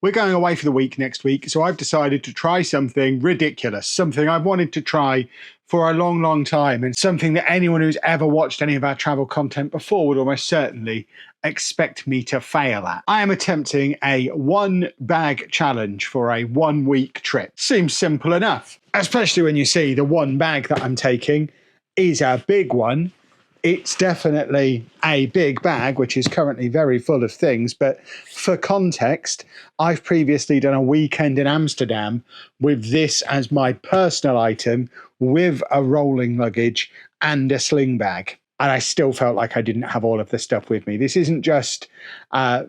We're going away for the week next week, so I've decided to try something ridiculous, something I've wanted to try for a long, long time, and something that anyone who's ever watched any of our travel content before would almost certainly expect me to fail at. I am attempting a 1-bag challenge for a 1-week trip. Seems simple enough, especially when you see the 1 bag that I'm taking is a big one. It's definitely a big bag, which is currently very full of things. But for context, I've previously done a weekend in Amsterdam with this as my personal item, with a rolling luggage and a sling bag. And I still felt like I didn't have all of the stuff with me. This isn't just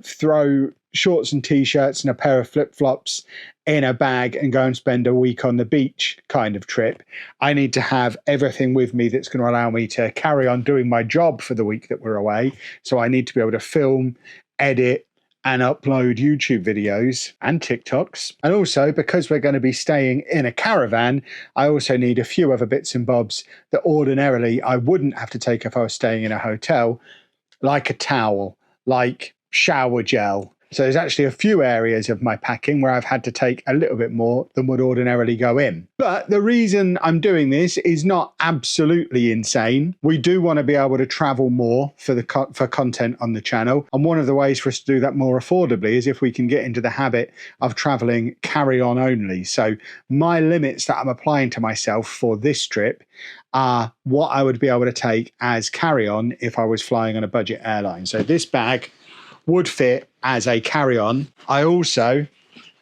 throw shorts and t-shirts and a pair of flip-flops in a bag and go and spend a week on the beach kind of trip. I need to have everything with me that's going to allow me to carry on doing my job for the week that we're away. So I need to be able to film, edit, and upload YouTube videos and TikToks. And also, because we're going to be staying in a caravan, I also need a few other bits and bobs that ordinarily I wouldn't have to take if I was staying in a hotel, like a towel, like shower gel. So there's actually a few areas of my packing where I've had to take a little bit more than would ordinarily go in. But the reason I'm doing this is not absolutely insane. We do want to be able to travel more for content on the channel. And one of the ways for us to do that more affordably is if we can get into the habit of traveling carry-on only. So my limits that I'm applying to myself for this trip are what I would be able to take as carry-on if I was flying on a budget airline. So this bag would fit as a carry-on. I also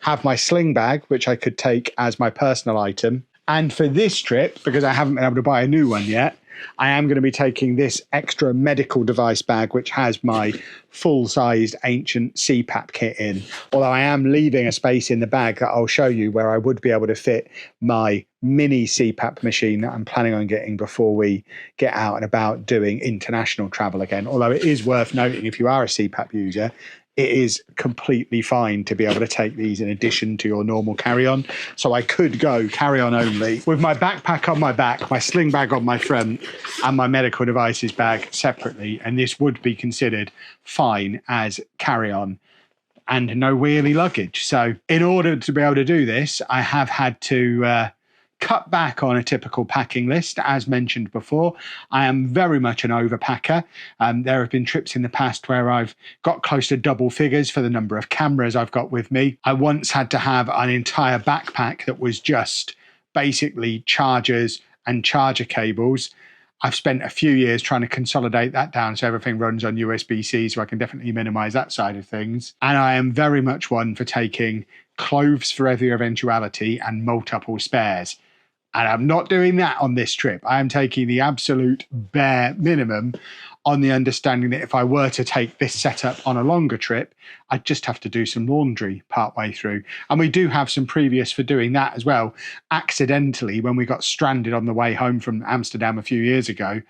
have my sling bag, which I could take as my personal item. And for this trip, because I haven't been able to buy a new one yet, I am going to be taking this extra medical device bag, which has my full-sized ancient CPAP kit in. Although I am leaving a space in the bag that I'll show you where I would be able to fit my mini CPAP machine that I'm planning on getting before we get out and about doing international travel again. Although it is worth noting, if you are a CPAP user, it is completely fine to be able to take these in addition to your normal carry-on. So I could go carry-on only with my backpack on my back, my sling bag on my front, and my medical devices bag separately. And this would be considered fine as carry-on and no wheelie luggage. So in order to be able to do this, I have had to cut back on a typical packing list. As mentioned before, I am very much an overpacker. There have been trips in the past where I've got close to double figures for the number of cameras I've got with me. I once had to have an entire backpack that was just basically chargers and charger cables. I've spent a few years trying to consolidate that down so everything runs on USB-C, so I can definitely minimize that side of things. And I am very much one for taking clothes for every eventuality and multiple spares. And I'm not doing that on this trip. I am taking the absolute bare minimum on the understanding that if I were to take this setup on a longer trip, I'd just have to do some laundry partway through. And we do have some previous for doing that as well. Accidentally, when we got stranded on the way home from Amsterdam a few years ago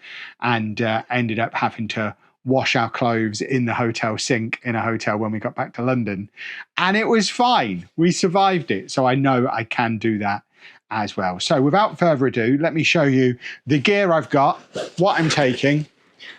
and ended up having to wash our clothes in the hotel sink in a hotel when we got back to London. And it was fine. We survived it. So I know I can do that as well. So without further ado, let me show you the gear I've got, what I'm taking,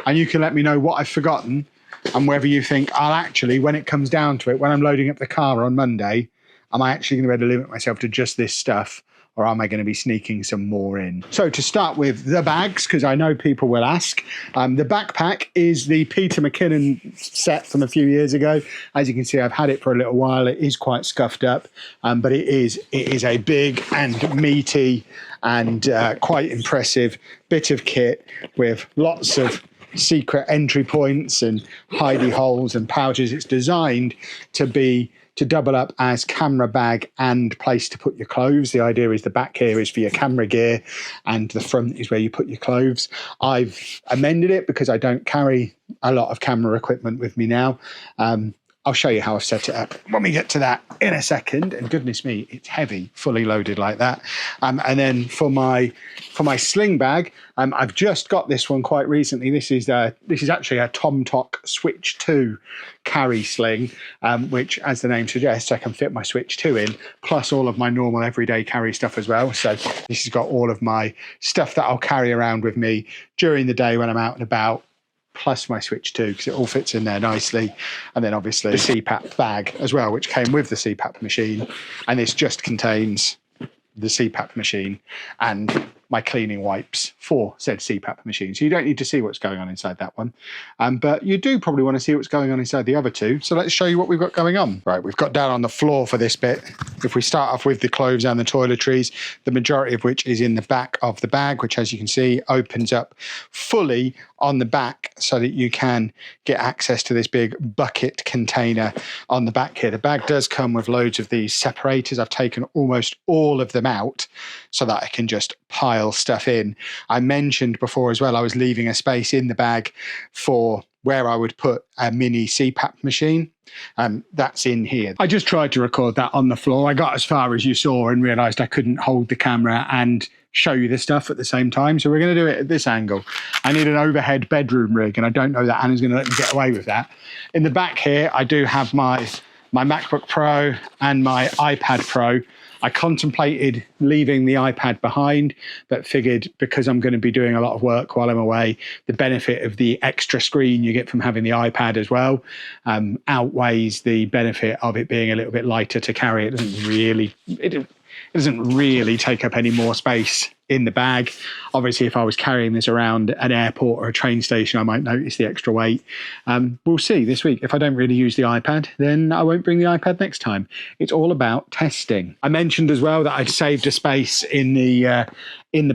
and you can let me know what I've forgotten and whether you think I'll actually, when it comes down to it, when I'm loading up the car on Monday, am I actually going to be able to limit myself to just this stuff, or am I going to be sneaking some more in? So to start with the bags, because I know people will ask, the backpack is the Peter McKinnon set from a few years ago. As you can see, I've had it for a little while. It is quite scuffed up, but it is a big and meaty and quite impressive bit of kit with lots of secret entry points and hidey holes and pouches. It's designed to double up as camera bag and place to put your clothes. The idea is the back here is for your camera gear and the front is where you put your clothes. I've amended it because I don't carry a lot of camera equipment with me now. I'll show you how I've set it up when we get to that in a second. And goodness me, it's heavy, fully loaded like that. And then for my sling bag, I've just got this one quite recently. This is actually a TomTok Switch 2 carry sling, which, as the name suggests, I can fit my Switch 2 in, plus all of my normal everyday carry stuff as well. So this has got all of my stuff that I'll carry around with me during the day when I'm out and about, plus my Switch 2 because it all fits in there nicely. And then obviously the CPAP bag as well, which came with the CPAP machine. And this just contains the CPAP machine and my cleaning wipes for said CPAP machine. So you don't need to see what's going on inside that one. But you do probably want to see what's going on inside the other two. So let's show you what we've got going on. Right, we've got down on the floor for this bit. If we start off with the clothes and the toiletries, the majority of which is in the back of the bag, which as you can see opens up fully on the back so that you can get access to this big bucket container on the back here. The bag does come with loads of these separators. I've taken almost all of them out so that I can just pile stuff in. I mentioned before as well, I was leaving a space in the bag for where I would put a mini CPAP machine. That's in here. I just tried to record that on the floor. I got as far as you saw and realised I couldn't hold the camera and show you this stuff at the same time. So we're going to do it at this angle. I need an overhead bedroom rig, and I don't know that Anna's going to let me get away with that. In the back here, I do have my MacBook Pro and my iPad Pro. I contemplated leaving the iPad behind, but figured because I'm going to be doing a lot of work while I'm away, the benefit of the extra screen you get from having the iPad as well outweighs the benefit of it being a little bit lighter to carry. It doesn't really take up any more space in the bag. Obviously, if I was carrying this around an airport or a train station, I might notice the extra weight. We'll see this week. If I don't really use the iPad, then I won't bring the iPad next time. It's all about testing. I mentioned as well that I'd saved a space in the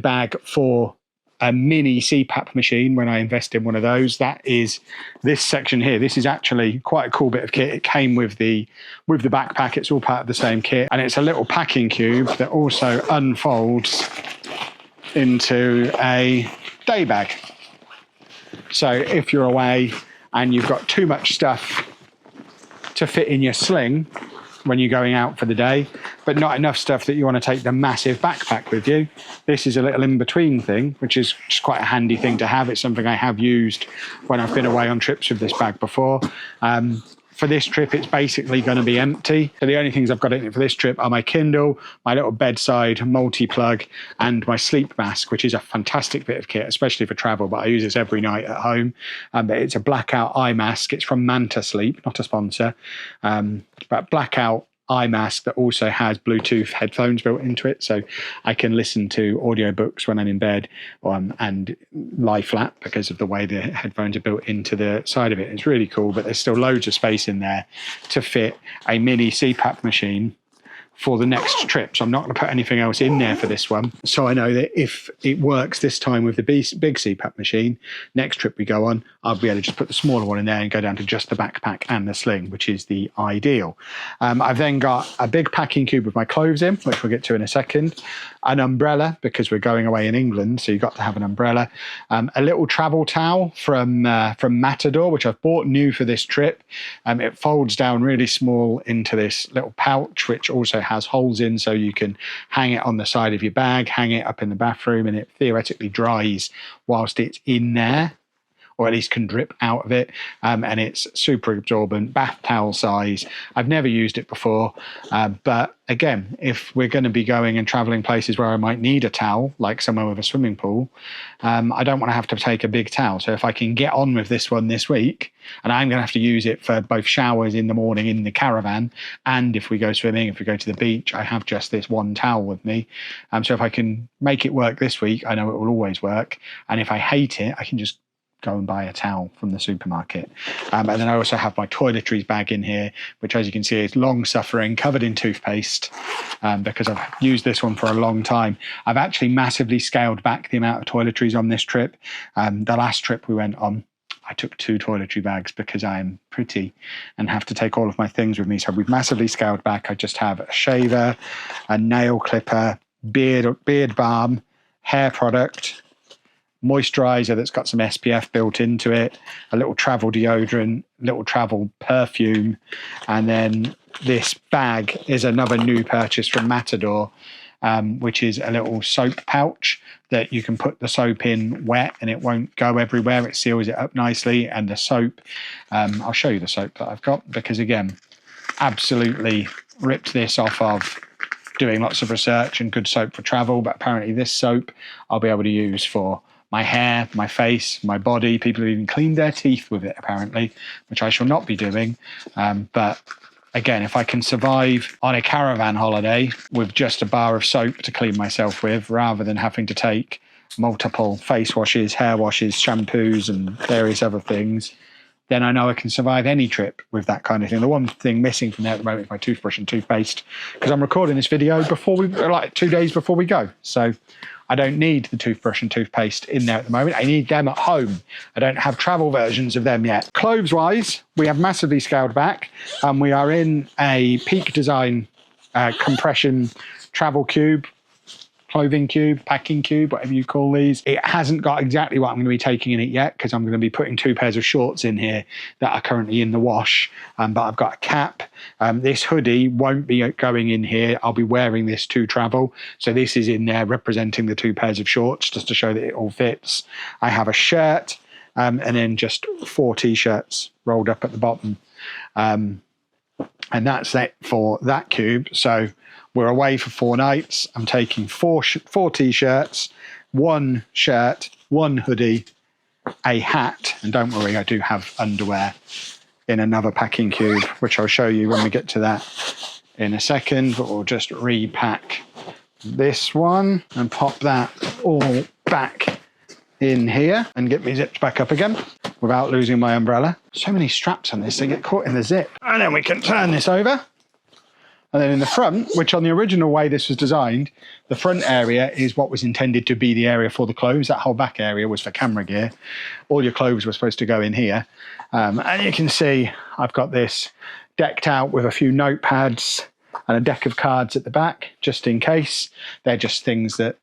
bag for a mini CPAP machine when I invest in one of those. That is this section here. This is actually quite a cool bit of kit. It came with the backpack. It's all part of the same kit, and it's a little packing cube that also unfolds into a day bag. So if you're away and you've got too much stuff to fit in your sling when you're going out for the day, but not enough stuff that you want to take the massive backpack with you, this is a little in-between thing, which is just quite a handy thing to have. It's something I have used when I've been away on trips with this bag before. For this trip, it's basically going to be empty. So the only things I've got in it for this trip are my Kindle, my little bedside multi-plug, and my sleep mask, which is a fantastic bit of kit, especially for travel, but I use this every night at home. But it's a blackout eye mask. It's from Manta Sleep, not a sponsor, but blackout eye mask that also has Bluetooth headphones built into it, so I can listen to audiobooks when I'm in bed and lie flat because of the way the headphones are built into the side of it. It's really cool, but there's still loads of space in there to fit a mini CPAP machine for the next trip. So I'm not going to put anything else in there for this one. So I know that if it works this time with the big CPAP machine, next trip we go on, I'll be able to just put the smaller one in there and go down to just the backpack and the sling, which is the ideal. I've then got a big packing cube with my clothes in, which we'll get to in a second, an umbrella because we're going away in England, so you've got to have an umbrella, a little travel towel from Matador, which I've bought new for this trip. It folds down really small into this little pouch, which also has holes in, so you can hang it on the side of your bag, hang it up in the bathroom, and it theoretically dries whilst it's in there, or at least can drip out of it. And it's super absorbent, bath towel size. I've never used it before, but again, if we're going to be going and traveling places where I might need a towel, like somewhere with a swimming pool, I don't want to have to take a big towel. So if I can get on with this one this week, and I'm going to have to use it for both showers in the morning in the caravan, and if we go swimming, if we go to the beach, I have just this one towel with me. So if I can make it work this week, I know it will always work. And if I hate it, I can just go and buy a towel from the supermarket. And then I also have my toiletries bag in here, which as you can see is long suffering, covered in toothpaste, because I've used this one for a long time. I've actually massively scaled back the amount of toiletries on this trip. The last trip we went on, I took 2 toiletry bags because I am pretty and have to take all of my things with me. So we've massively scaled back. I just have a shaver, a nail clipper, beard balm, hair product, moisturizer that's got some SPF built into it, a little travel deodorant, little travel perfume, and then this bag is another new purchase from Matador, which is a little soap pouch that you can put the soap in wet and it won't go everywhere. It seals it up nicely. And the soap, I'll show you the soap that I've got, because again, absolutely ripped this off of doing lots of research and good soap for travel, but apparently this soap I'll be able to use for my hair, my face, my body. People have even cleaned their teeth with it, apparently, which I shall not be doing. But again, if I can survive on a caravan holiday with just a bar of soap to clean myself with, rather than having to take multiple face washes, hair washes, shampoos, and various other things, then I know I can survive any trip with that kind of thing. The one thing missing from there at the moment is my toothbrush and toothpaste, because I'm recording this video like 2 days before we go. So I don't need the toothbrush and toothpaste in there at the moment. I need them at home. I don't have travel versions of them yet. Clothes-wise, we have massively scaled back, and we are in a Peak Design compression travel cube, clothing cube, packing cube, whatever you call these. It hasn't got exactly what I'm going to be taking in it yet, because I'm going to be putting 2 pairs of shorts in here that are currently in the wash, but I've got a cap. This hoodie won't be going in here. I'll be wearing this to travel, so this is in there representing the 2 pairs of shorts, just to show that it all fits. I have a shirt, and then just 4 t-shirts rolled up at the bottom, and that's it for that cube. So we're away for 4 nights. I'm taking 4 t-shirts, 1 shirt, 1 hoodie, a hat, and don't worry, I do have underwear in another packing cube, which I'll show you when we get to that in a second. But we'll just repack this one and pop that all back in here and get me zipped back up again without losing my umbrella. So many straps on this, they get caught in the zip. And then we can turn this over. And then in the front, which on the original way this was designed, the front area is what was intended to be the area for the clothes. That whole back area was for camera gear. All your clothes were supposed to go in here. And you can see I've got this decked out with a few notepads and a deck of cards at the back, just in case. They're just things that,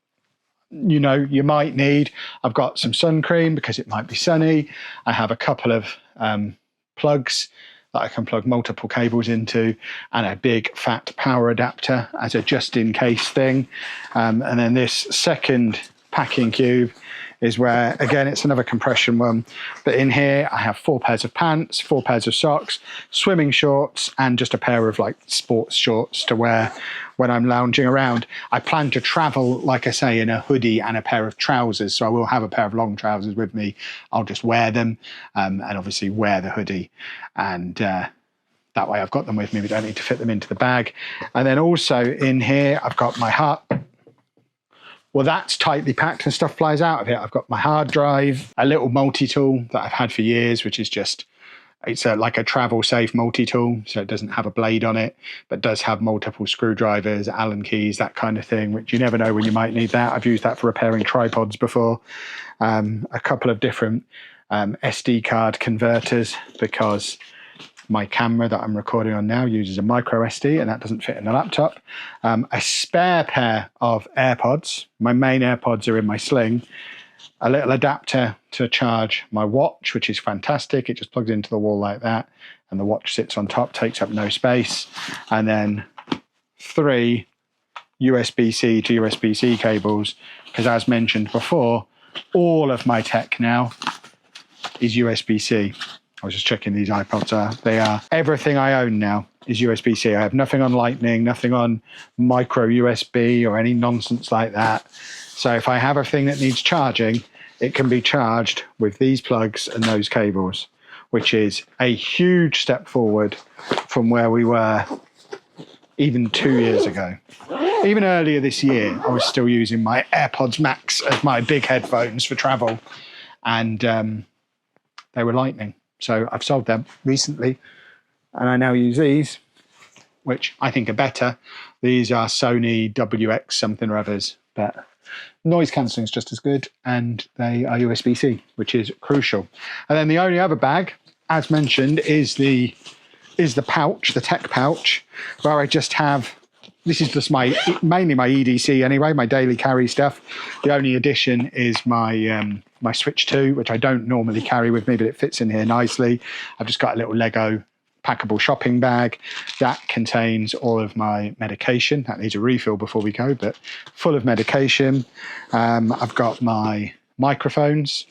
you know, you might need. I've got some sun cream because it might be sunny. I have a couple of plugs that I can plug multiple cables into, and a big fat power adapter as a just in case thing. And then this second packing cube is where, again, it's another compression one, but in here I have 4 pairs of pants, 4 pairs of socks, swimming shorts, and just a pair of like sports shorts to wear when I'm lounging around. I plan to travel, like I say, in a hoodie and a pair of trousers, so I will have a pair of long trousers with me. I'll just wear them, and obviously wear the hoodie, and that way I've got them with me. We don't need to fit them into the bag. And then also in here I've got my well, that's tightly packed and stuff flies out of it. I've got my hard drive, a little multi-tool that I've had for years, which is just, it's like a travel safe multi-tool. So it doesn't have a blade on it, but does have multiple screwdrivers, Allen keys, that kind of thing, which you never know when you might need that. I've used that for repairing tripods before. A couple of different SD card converters, because my camera that I'm recording on now uses a micro SD, and that doesn't fit in the laptop. A spare pair of AirPods. My main AirPods are in my Sling. A little adapter to charge my watch, which is fantastic. It just plugs into the wall like that, and the watch sits on top, takes up no space. And then 3 USB-C to USB-C cables, because as mentioned before, all of my tech now is USB-C. I was just checking these iPods are. They are. Everything I own now is USB-C. I have nothing on Lightning, nothing on micro USB or any nonsense like that. So if I have a thing that needs charging, it can be charged with these plugs and those cables, which is a huge step forward from where we were even 2 years ago. Even earlier this year, I was still using my AirPods Max as my big headphones for travel, and they were Lightning. So I've sold them recently, and I now use these, which I think are better. These are Sony WX something or others, but noise cancelling is just as good, and they are USB-C, which is crucial. And then the only other bag, as mentioned, is the pouch, the tech pouch, where I just have, this is just mainly my EDC anyway, my daily carry stuff. The only addition is my my Switch 2, which I don't normally carry with me, but it fits in here nicely. I've just got a little Lego packable shopping bag that contains all of my medication. That needs a refill before we go, but full of medication. I've got my microphones,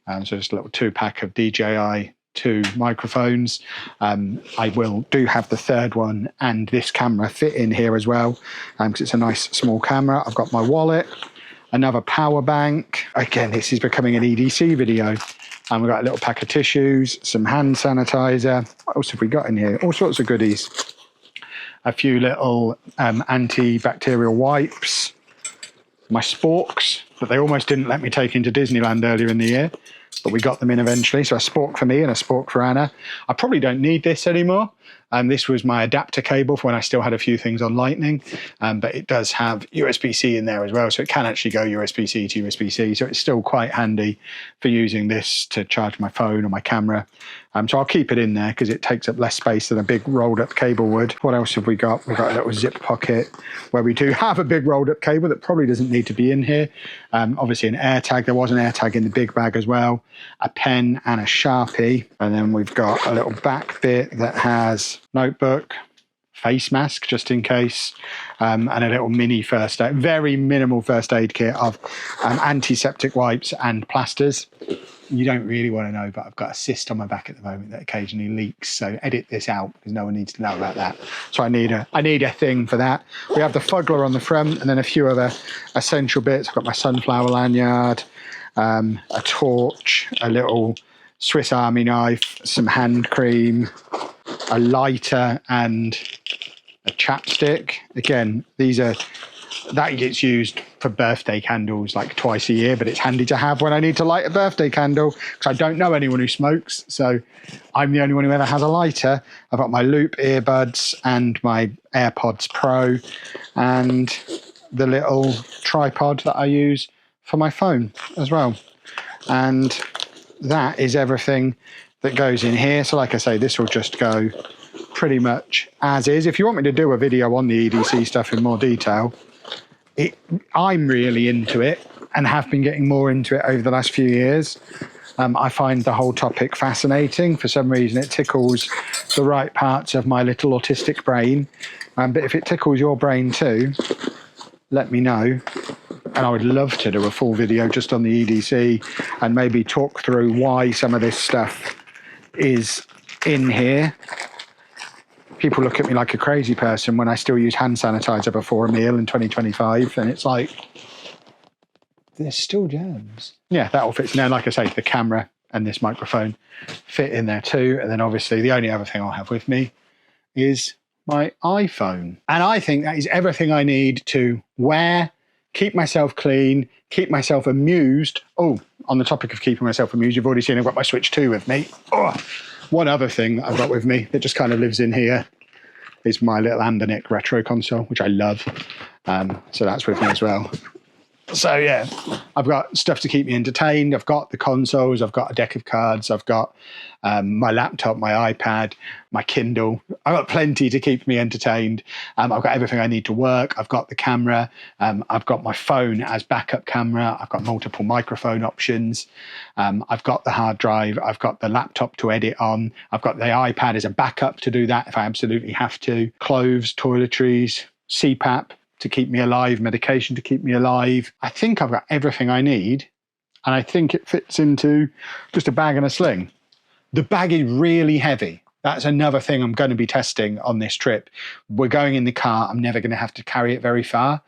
so just a little 2-pack of DJI 2 microphones. I do have the third one and this camera fit in here as well, because it's a nice small camera. I've got my wallet. another power bank. Again, this is becoming an EDC video. And we've got a little pack of tissues, some hand sanitizer. What else have we got in here? All sorts of goodies. A few little antibacterial wipes. My sporks that they almost didn't let me take into Disneyland earlier in the year, but we got them in eventually. So a spork for me and a spork for Anna. I probably don't need this anymore. This was my adapter cable for when I still had a few things on Lightning, but it does have USB-C in there as well, so it can actually go USB-C to USB-C, so it's still quite handy for using this to charge my phone or my camera. So I'll keep it in there because it takes up less space than a big rolled up cable would. What else have we got? We've got a little zip pocket where we do have a big rolled up cable that probably doesn't need to be in here. Obviously an AirTag, there was an AirTag in the big bag as well, a pen and a Sharpie. And then we've got a little back bit that has notebook, face mask just in case, and a little mini first aid, very minimal first aid kit of antiseptic wipes and plasters. You don't really want to know, but I've got a cyst on my back at the moment that occasionally leaks, so edit this out because no one needs to know about that. So I need a thing for that. We have the Fuggler on the front and then a few other essential bits. I've got my sunflower lanyard, a torch, a little Swiss Army knife, some hand cream, a lighter and a chapstick. Again, that gets used for birthday candles like twice a year, but it's handy to have when I need to light a birthday candle because I don't know anyone who smokes, so I'm the only one who ever has a lighter. I've got my Loop earbuds and my AirPods Pro and the little tripod that I use for my phone as well. And that is everything that goes in here. So like I say, this will just go pretty much as is. If you want me to do a video on the EDC stuff in more detail, I'm really into it and have been getting more into it over the last few years. I find the whole topic fascinating. For some reason, it tickles the right parts of my little autistic brain. But if it tickles your brain too, let me know. And I would love to do a full video just on the EDC and maybe talk through why some of this stuff is in here. People look at me like a crazy person when I still use hand sanitizer before a meal in 2025, and it's like, there's still germs. Yeah, that all fits in there. Like I say, the camera and this microphone fit in there too. And then obviously the only other thing I'll have with me is my iPhone. And I think that is everything I need to wear, keep myself clean, keep myself amused. Oh, on the topic of keeping myself amused, you've already seen I've got my Switch 2 with me. Oh, one other thing that I've got with me that just kind of lives in here is my little Andernick retro console, which I love. So that's with me as well. So yeah, I've got stuff to keep me entertained. I've got the consoles, I've got a deck of cards, I've got my laptop, my iPad, my Kindle. I've got plenty to keep me entertained. I've got everything I need to work. I've got the camera. I've got my phone as backup camera. I've got multiple microphone options. I've got the hard drive. I've got the laptop to edit on. I've got the iPad as a backup to do that if I absolutely have to. Clothes, toiletries, CPAP to keep me alive, medication to keep me alive. I think I've got everything I need, and I think it fits into just a bag and a sling. The bag is really heavy. That's another thing I'm going to be testing on this trip. We're going in the car. I'm never going to have to carry it very far,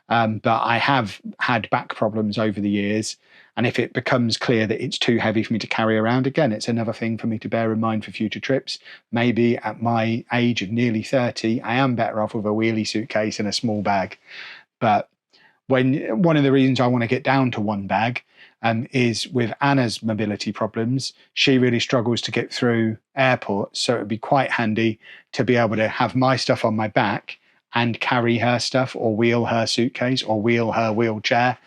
but I have had back problems over the years, and if it becomes clear that it's too heavy for me to carry around, again, it's another thing for me to bear in mind for future trips. Maybe at my age of nearly 30, I am better off with a wheelie suitcase and a small bag. But one of the reasons I want to get down to one bag is with Anna's mobility problems. She really struggles to get through airports, so it would be quite handy to be able to have my stuff on my back and carry her stuff or wheel her suitcase or wheel her wheelchair,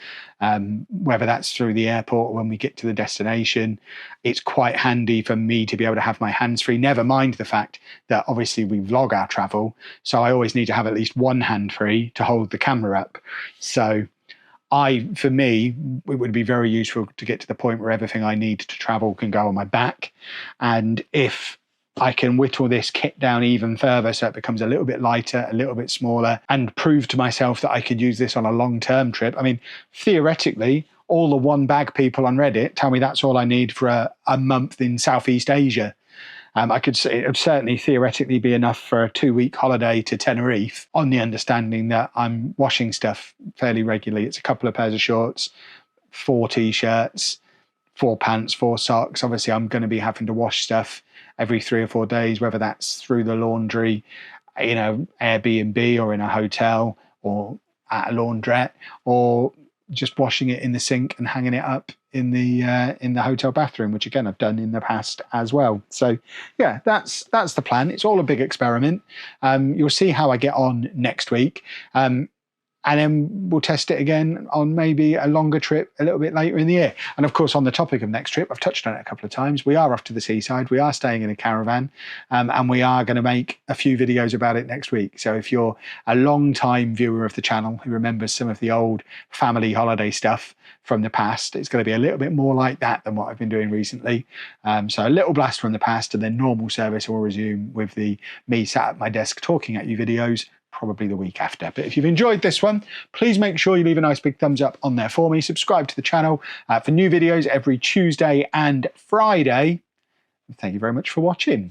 whether that's through the airport or when we get to the destination. It's quite handy for me to be able to have my hands free, never mind the fact that obviously we vlog our travel, so I always need to have at least one hand free to hold the camera up. So for me, it would be very useful to get to the point where everything I need to travel can go on my back. And if I can whittle this kit down even further so it becomes a little bit lighter, a little bit smaller, and prove to myself that I could use this on a long-term trip. I mean, theoretically, all the one bag people on Reddit tell me that's all I need for a month in Southeast Asia. I could say it would certainly theoretically be enough for a 2-week holiday to Tenerife, on the understanding that I'm washing stuff fairly regularly. It's a couple of pairs of shorts, 4 t-shirts, 4 pants, 4 socks. Obviously, I'm going to be having to wash stuff every 3 or 4 days, whether that's through the laundry, Airbnb, or in a hotel, or at a laundrette, or just washing it in the sink and hanging it up in the hotel bathroom, which again I've done in the past as well. So yeah, that's the plan. It's all a big experiment. You'll see how I get on next week. And then we'll test it again on maybe a longer trip a little bit later in the year. And of course, on the topic of next trip, I've touched on it a couple of times. We are off to the seaside. We are staying in a caravan, and we are going to make a few videos about it next week. So if you're a long-time viewer of the channel who remembers some of the old family holiday stuff from the past, it's going to be a little bit more like that than what I've been doing recently. So a little blast from the past, and then normal service will resume with the me sat at my desk talking at you videos, probably the week after. But if you've enjoyed this one, please make sure you leave a nice big thumbs up on there for me. Subscribe to the channel for new videos every Tuesday and Friday. Thank you very much for watching.